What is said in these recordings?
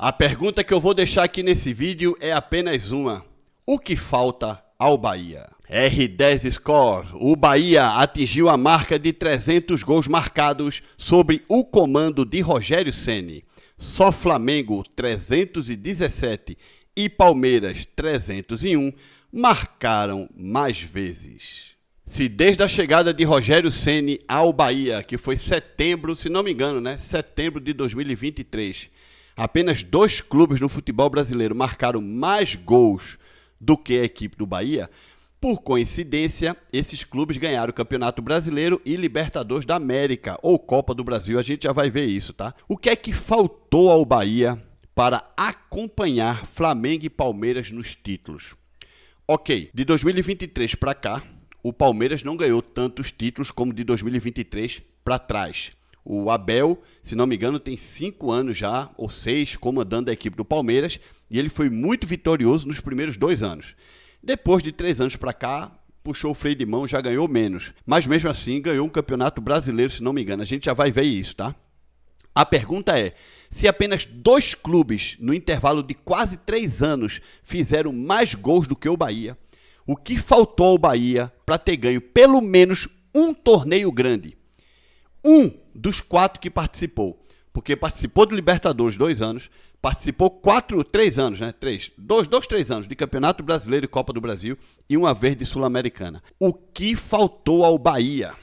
A pergunta que eu vou deixar aqui nesse vídeo é apenas uma. O que falta ao Bahia? R10 Score. O Bahia atingiu a marca de 300 gols marcados sob o comando de Rogério Ceni. Só Flamengo 317 e Palmeiras 301 marcaram mais vezes. Se desde a chegada de Rogério Ceni ao Bahia, que foi setembro, se não me engano, setembro de 2023, apenas 2 clubes no futebol brasileiro marcaram mais gols do que a equipe do Bahia, por coincidência, esses clubes ganharam o Campeonato Brasileiro e Libertadores da América, ou Copa do Brasil, a gente já vai ver isso, tá? O que é que faltou ao Bahia para acompanhar Flamengo e Palmeiras nos títulos? Ok, de 2023 para cá, o Palmeiras não ganhou tantos títulos como de 2023 para trás. O Abel, se não me engano, tem 5 anos já, ou 6, comandando a equipe do Palmeiras, e ele foi muito vitorioso nos primeiros 2 anos. Depois de 3 anos para cá, puxou o freio de mão, já ganhou menos. Mas mesmo assim, ganhou um campeonato brasileiro, se não me engano. A gente já vai ver isso, tá? A pergunta é, se apenas 2 clubes, no intervalo de quase 3 anos, fizeram mais gols do que o Bahia, o que faltou ao Bahia para ter ganho pelo menos um torneio grande? Um dos 4 que participou, porque participou do Libertadores 2 anos, participou 3 anos, 3 anos de Campeonato Brasileiro e Copa do Brasil e uma vez de Sul-Americana. O que faltou ao Bahia?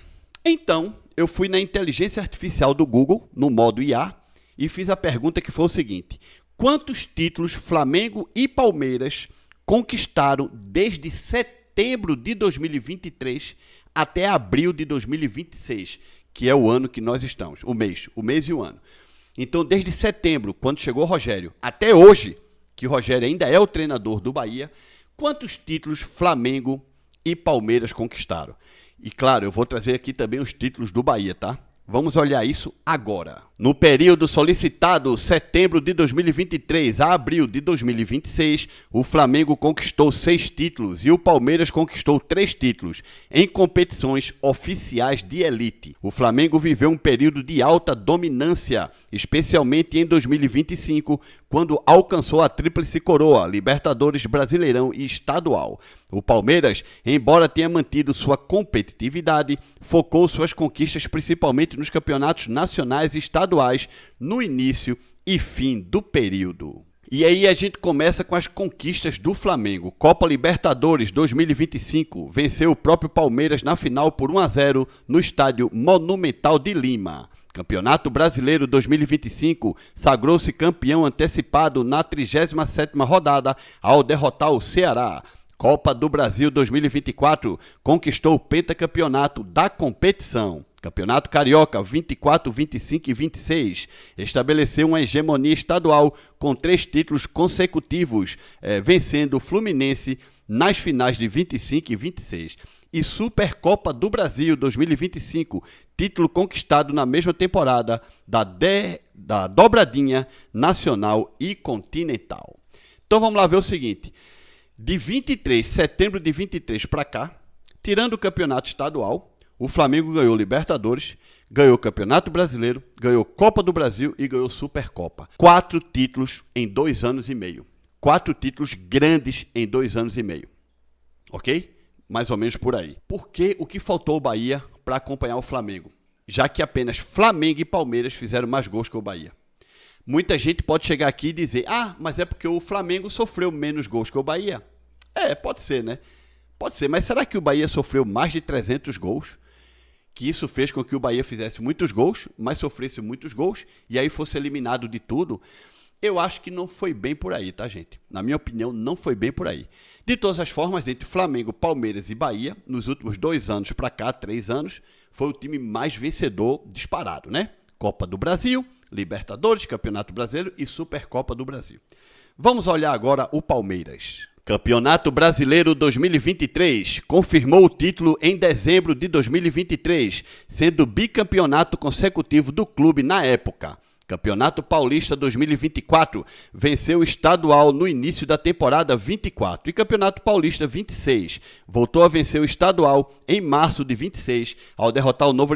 Então, eu fui na inteligência artificial do Google, no modo IA, e fiz a pergunta que foi o seguinte: quantos títulos Flamengo e Palmeiras conquistaram desde setembro de 2023 até abril de 2026, que é o ano que nós estamos, o mês e o ano. Então, desde setembro, quando chegou o Rogério, até hoje, que o Rogério ainda é o treinador do Bahia, quantos títulos Flamengo e Palmeiras conquistaram? E claro, eu vou trazer aqui também os títulos do Bahia, tá? Vamos olhar isso agora. No período solicitado, setembro de 2023 a abril de 2026, o Flamengo conquistou 6 títulos e o Palmeiras conquistou 3 títulos em competições oficiais de elite. O Flamengo viveu um período de alta dominância, especialmente em 2025, quando alcançou a tríplice coroa, Libertadores, Brasileirão e Estadual. O Palmeiras, embora tenha mantido sua competitividade, focou suas conquistas principalmente nos campeonatos nacionais e estaduais no início e fim do período. E aí a gente começa com as conquistas do Flamengo. Copa Libertadores 2025, venceu o próprio Palmeiras na final por 1-0 no estádio Monumental de Lima. Campeonato Brasileiro 2025, sagrou-se campeão antecipado na 37ª rodada ao derrotar o Ceará. Copa do Brasil 2024, conquistou o pentacampeonato da competição. Campeonato Carioca 24, 25 e 26, estabeleceu uma hegemonia estadual com 3 títulos consecutivos, vencendo o Fluminense nas finais de 25 e 26. E Supercopa do Brasil 2025, título conquistado na mesma temporada da dobradinha nacional e continental. Então vamos lá ver o seguinte: de setembro de 23 para cá, tirando o campeonato estadual, o Flamengo ganhou Libertadores, ganhou Campeonato Brasileiro, ganhou Copa do Brasil e ganhou Supercopa. 4 títulos em 2 anos e meio. 4 títulos grandes em 2 anos e meio. Ok? Mais ou menos por aí. Por que o que faltou ao Bahia para acompanhar o Flamengo? Já que apenas Flamengo e Palmeiras fizeram mais gols que o Bahia. Muita gente pode chegar aqui e dizer: mas é porque o Flamengo sofreu menos gols que o Bahia. Pode ser, né? Pode ser, mas será que o Bahia sofreu mais de 300 gols? Que isso fez com que o Bahia fizesse muitos gols, mas sofresse muitos gols, e aí fosse eliminado de tudo? Eu acho que não foi bem por aí, tá, gente? Na minha opinião, não foi bem por aí. De todas as formas, entre Flamengo, Palmeiras e Bahia, nos últimos 2 anos para cá, 3 anos, foi o time mais vencedor disparado, né? Copa do Brasil, Libertadores, Campeonato Brasileiro e Supercopa do Brasil. Vamos olhar agora o Palmeiras. Campeonato Brasileiro 2023 confirmou o título em dezembro de 2023, sendo bicampeonato consecutivo do clube na época. Campeonato Paulista 2024, venceu o estadual no início da temporada 24 e Campeonato Paulista 26, voltou a vencer o estadual em março de 26, ao derrotar o Novo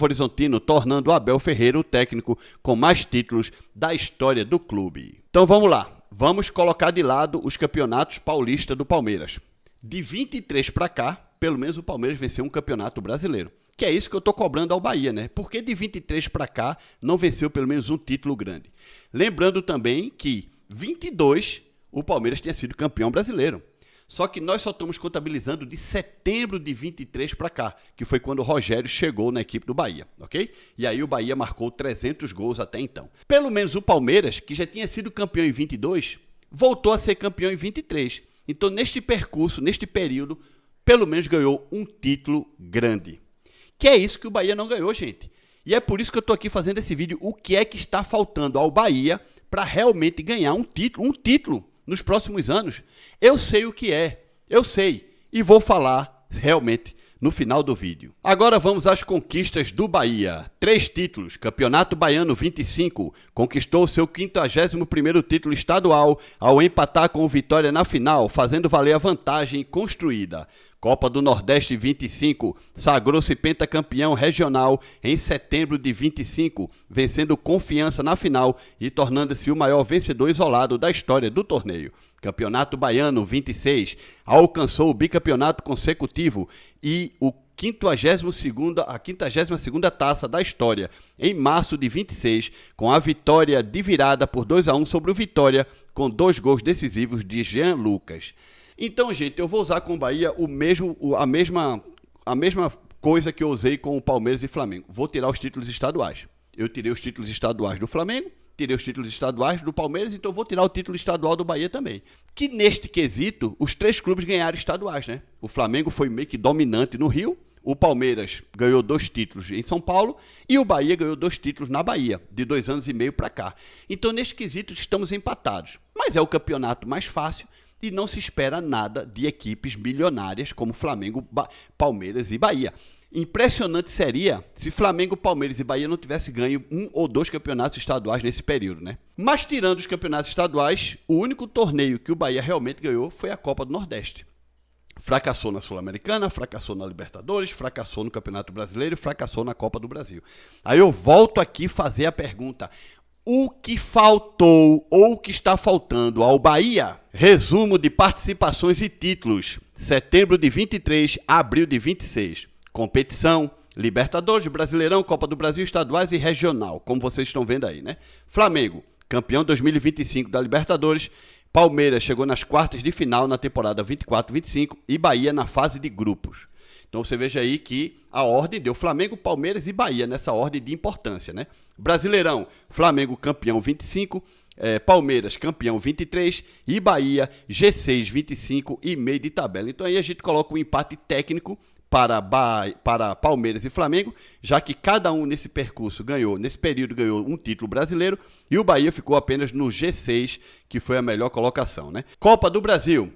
Horizontino, tornando o Abel Ferreira o técnico com mais títulos da história do clube. Então vamos lá, vamos colocar de lado os campeonatos paulistas do Palmeiras. De 23 para cá, pelo menos o Palmeiras venceu um campeonato brasileiro. Que é isso que eu estou cobrando ao Bahia, né? Porque de 23 para cá não venceu pelo menos um título grande. Lembrando também que 22 o Palmeiras tinha sido campeão brasileiro. Só que nós só estamos contabilizando de setembro de 23 para cá, que foi quando o Rogério chegou na equipe do Bahia, ok? E aí o Bahia marcou 300 gols até então. Pelo menos o Palmeiras, que já tinha sido campeão em 22, voltou a ser campeão em 23. Então neste percurso, neste período, pelo menos ganhou um título grande. Que é isso que o Bahia não ganhou, gente. E é por isso que eu estou aqui fazendo esse vídeo. O que é que está faltando ao Bahia para realmente ganhar um título nos próximos anos? Eu sei o que é, eu sei. E vou falar realmente no final do vídeo. Agora vamos às conquistas do Bahia. 3 títulos. Campeonato Baiano 25. Conquistou seu 51º título estadual ao empatar com o Vitória na final, fazendo valer a vantagem construída. Copa do Nordeste 25, sagrou-se pentacampeão regional em setembro de 25, vencendo Confiança na final e tornando-se o maior vencedor isolado da história do torneio. Campeonato Baiano 26, alcançou o bicampeonato consecutivo e a 52ª taça da história, em março de 26, com a vitória de virada por 2-1 sobre o Vitória, com 2 gols decisivos de Jean Lucas. Então, gente, eu vou usar com o Bahia a mesma coisa que eu usei com o Palmeiras e Flamengo. Vou tirar os títulos estaduais. Eu tirei os títulos estaduais do Flamengo, tirei os títulos estaduais do Palmeiras, então eu vou tirar o título estadual do Bahia também. Que neste quesito, os 3 clubes ganharam estaduais, né? O Flamengo foi meio que dominante no Rio, o Palmeiras ganhou 2 títulos em São Paulo e o Bahia ganhou 2 títulos na Bahia, de 2 anos e meio para cá. Então, neste quesito, estamos empatados. Mas é o campeonato mais fácil e não se espera nada de equipes milionárias como Flamengo, Palmeiras e Bahia. Impressionante seria se Flamengo, Palmeiras e Bahia não tivessem ganho 1 ou 2 campeonatos estaduais nesse período, né? Mas tirando os campeonatos estaduais, o único torneio que o Bahia realmente ganhou foi a Copa do Nordeste. Fracassou na Sul-Americana, fracassou na Libertadores, fracassou no Campeonato Brasileiro e fracassou na Copa do Brasil. Aí eu volto aqui fazer a pergunta: o que faltou ou o que está faltando ao Bahia? Resumo de participações e títulos. Setembro de 23, abril de 26. Competição: Libertadores, Brasileirão, Copa do Brasil, estaduais e regional, como vocês estão vendo aí, né? Flamengo, campeão 2025 da Libertadores. Palmeiras chegou nas quartas de final na temporada 24-25 e Bahia na fase de grupos. Então você veja aí que a ordem deu Flamengo, Palmeiras e Bahia nessa ordem de importância, né? Brasileirão, Flamengo campeão 25, Palmeiras campeão 23 e Bahia G6 25 e meio de tabela. Então aí a gente coloca um empate técnico para Palmeiras e Flamengo, já que cada um nesse percurso nesse período ganhou um título brasileiro e o Bahia ficou apenas no G6, que foi a melhor colocação, né? Copa do Brasil.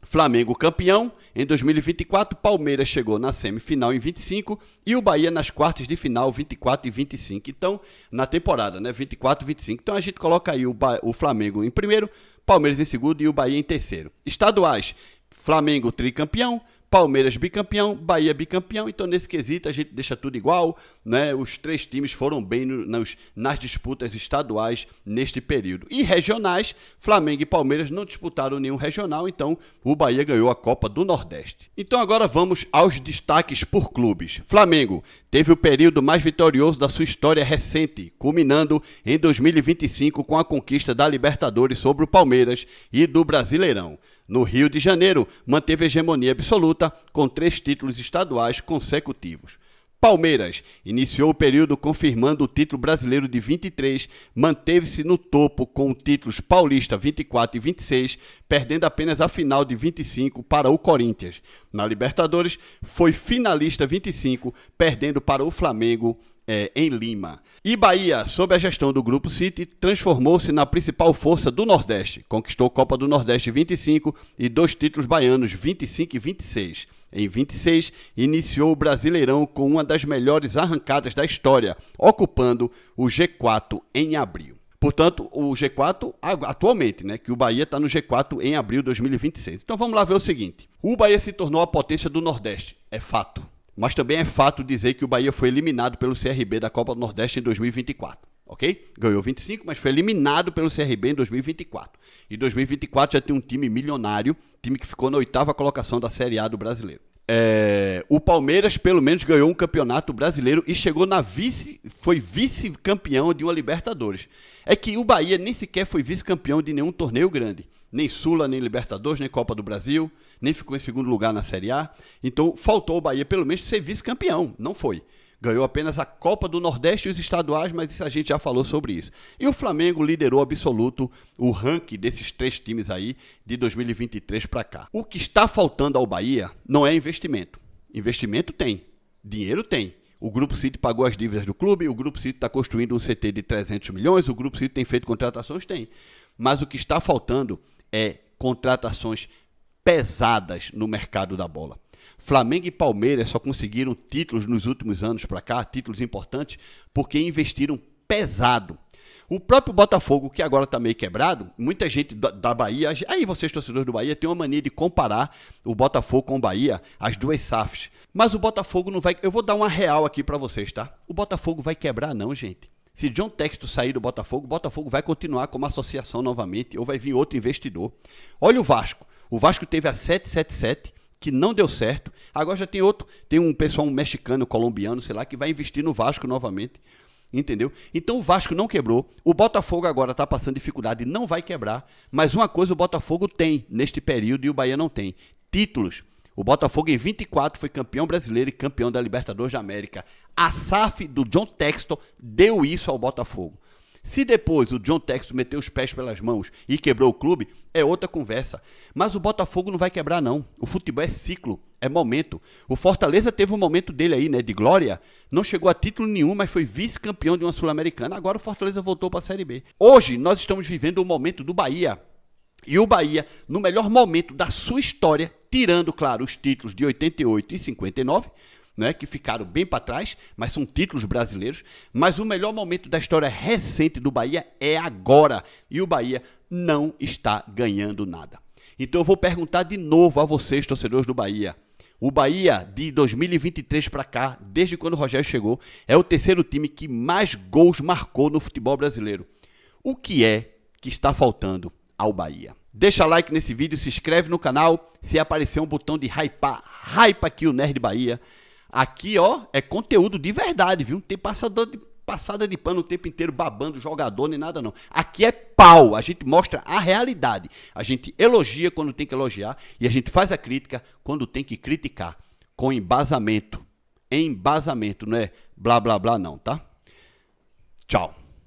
Flamengo campeão em 2024, Palmeiras chegou na semifinal em 25 e o Bahia nas quartas de final 24 e 25. Então, na temporada, né, 24 e 25. Então a gente coloca aí o Flamengo em primeiro, Palmeiras em segundo e o Bahia em terceiro. Estaduais: Flamengo tricampeão, Palmeiras bicampeão, Bahia bicampeão. Então, nesse quesito, a gente deixa tudo igual, né? Os 3 times foram bem nas disputas estaduais neste período. E regionais, Flamengo e Palmeiras não disputaram nenhum regional, então o Bahia ganhou a Copa do Nordeste. Então, agora vamos aos destaques por clubes. Flamengo teve o período mais vitorioso da sua história recente, culminando em 2025 com a conquista da Libertadores sobre o Palmeiras e do Brasileirão. No Rio de Janeiro, manteve a hegemonia absoluta com 3 títulos estaduais consecutivos. Palmeiras iniciou o período confirmando o título brasileiro de 23, manteve-se no topo com títulos paulista 24 e 26, perdendo apenas a final de 25 para o Corinthians. Na Libertadores, foi finalista 25, perdendo para o Flamengo em Lima. E Bahia, sob a gestão do Grupo City, transformou-se na principal força do Nordeste. Conquistou Copa do Nordeste 25 e 2 títulos baianos 25 e 26. Em 26, iniciou o Brasileirão com uma das melhores arrancadas da história, ocupando o G4 em abril. Portanto, o G4 atualmente, né, que o Bahia está no G4 em abril de 2026. Então vamos lá ver o seguinte. O Bahia se tornou a potência do Nordeste, é fato. Mas também é fato dizer que o Bahia foi eliminado pelo CRB da Copa do Nordeste em 2024, ok? Ganhou 25, mas foi eliminado pelo CRB em 2024. E 2024 já tem um time milionário, time que ficou na 8ª colocação da Série A do Brasileiro. O Palmeiras, pelo menos, ganhou um campeonato brasileiro e chegou foi vice-campeão de uma Libertadores. É que o Bahia nem sequer foi vice-campeão de nenhum torneio grande. Nem Sula, nem Libertadores, nem Copa do Brasil, nem ficou em segundo lugar na Série A. Então, faltou o Bahia, pelo menos, ser vice-campeão. Não foi. Ganhou apenas a Copa do Nordeste e os estaduais, mas isso a gente já falou sobre isso. E o Flamengo liderou absoluto o ranking desses 3 times aí de 2023 para cá. O que está faltando ao Bahia não é investimento. Investimento tem, dinheiro tem. O Grupo City pagou as dívidas do clube, o Grupo City está construindo um CT de 300 milhões, o Grupo City tem feito contratações? Tem. Mas o que está faltando é contratações pesadas no mercado da bola. Flamengo e Palmeiras só conseguiram títulos nos últimos anos para cá, títulos importantes, porque investiram pesado. O próprio Botafogo, que agora está meio quebrado, muita gente da Bahia, aí vocês torcedores do Bahia, tem uma mania de comparar o Botafogo com o Bahia, as duas SAFs. Mas o Botafogo não vai... Eu vou dar uma real aqui para vocês, tá? O Botafogo vai quebrar não, gente. Se John Textor sair do Botafogo, o Botafogo vai continuar como associação novamente, ou vai vir outro investidor. Olha o Vasco. O Vasco teve a 777, que não deu certo. Agora já tem outro, tem um pessoal mexicano, colombiano, sei lá, que vai investir no Vasco novamente. Entendeu? Então o Vasco não quebrou. O Botafogo agora está passando dificuldade e não vai quebrar. Mas uma coisa o Botafogo tem neste período e o Bahia não tem: títulos. O Botafogo em 24 foi campeão brasileiro e campeão da Libertadores da América. A SAF do John Textor deu isso ao Botafogo. Se depois o John Textor meteu os pés pelas mãos e quebrou o clube, é outra conversa. Mas o Botafogo não vai quebrar, não. O futebol é ciclo, é momento. O Fortaleza teve um momento dele aí, né, de glória. Não chegou a título nenhum, mas foi vice-campeão de uma Sul-Americana. Agora o Fortaleza voltou para a Série B. Hoje nós estamos vivendo o momento do Bahia. E o Bahia, no melhor momento da sua história, tirando, claro, os títulos de 88 e 59, né, que ficaram bem para trás, mas são títulos brasileiros. Mas o melhor momento da história recente do Bahia é agora. E o Bahia não está ganhando nada. Então eu vou perguntar de novo a vocês, torcedores do Bahia. O Bahia, de 2023 para cá, desde quando o Rogério chegou, é o terceiro time que mais gols marcou no futebol brasileiro. O que é que está faltando ao Bahia? Deixa like nesse vídeo, se inscreve no canal. Se aparecer um botão de hypar, hypa aqui o Nerd Bahia. Aqui, ó, é conteúdo de verdade, viu? Não tem passada de pano o tempo inteiro babando jogador nem nada, não. Aqui é pau, a gente mostra a realidade. A gente elogia quando tem que elogiar e a gente faz a crítica quando tem que criticar. Com embasamento. Embasamento, não é blá blá blá não, tá? Tchau.